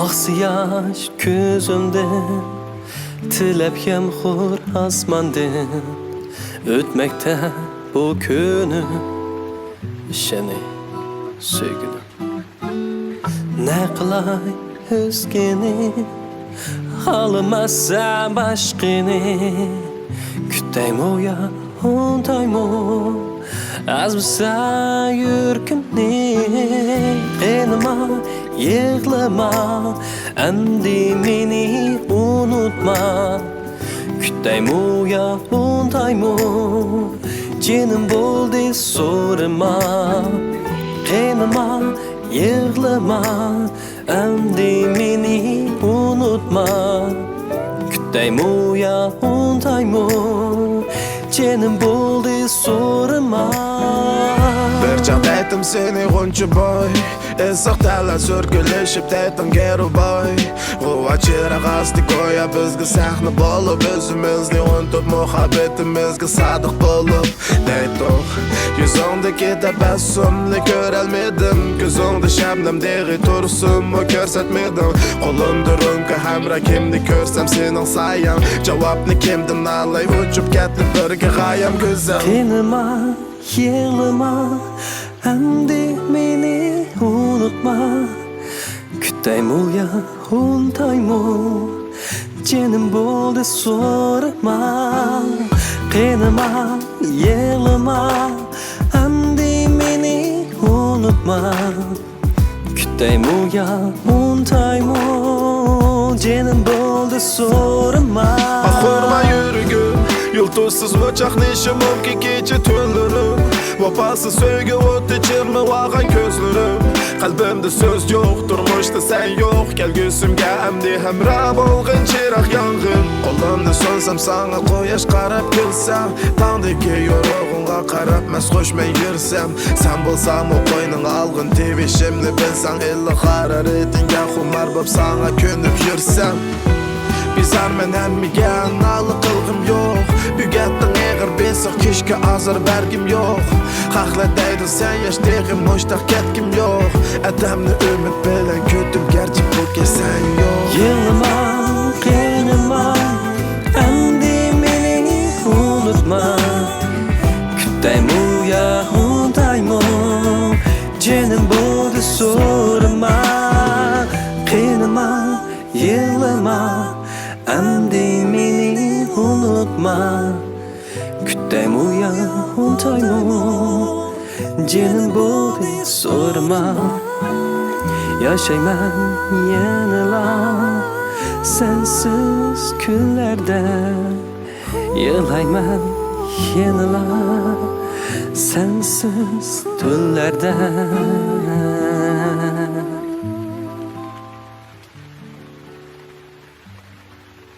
Ağsı yaş gözümden, tilep yemhur asmandan, ötmekte bu günü, seni sevgilim. Ne kılay özgeni, almazsa başkini, küteyim o ya, ondayım o, azmısa yürkümni, enima, yığlama, endi beni unutma. Küteyim o ya, ondayım o, canım boldu sorma. Enima, yığlama, endi beni unutma. Küteyim o ya, ondayım o, canım boldu sorma. Bercan dedim seni gonca boy, esaq talan sörgüleşip dedim geri boy. Ruva çırak astı koya bizge sahne bolup, özümüzni unutup muhabbetimizge sadık bolup. Deydik yüzündeki tebessümle görelmedim, gözünde şemnem deri tursumu görsetmedim. Kolumda rönke hamra kimdi görsem senin sayam, cevapni kimden alay uçup ketip birge gayam güzel. Kınıma, yığlama, endi beni unutma. Küteyim o ya, ondayım o, canım boldu sorma. Kınıma, yığlama, endi beni unutma. Küteyim o ya, ondayım o, canım boldu sorma. Ahırma yürgün, yıldızsız uçak neşe mümkün gece tünlerim. Vapasız sevgi ot içirme vağan gözlerim. Kalbimde söz yok, durmuşta sen yok. Gel gözümge emdi hemra bolğun çırak yangın. Kolumda sönsem sana koyaş qarab gelsem, tağdaki yoruğunga qarab mes hoşmay girsem. Sen bolsam o koynun algın tebişimni bilsen, illa hararetinge humar bop sana könüp yirsem. Bizar men hemmiga nalı qılgım yok. Bügettin eğer besik kişke azar bergim yok. Haqladeydin sen yaş degim muştaq ketkim yok. Adamni ümit bilen kötüm gerçi bu kesen yok. Yığlama, kınıma, endi beni unutma. Küteyim o ya, ondayım o, canım boldu sorma. Kınıma, yığlama, endi beni unutma. Küteyim o ya, ondayım o, canım boldu sorma. Yaşayman yanıla, sensiz günlerde. Yılayman yanıla, sensiz tünlerde.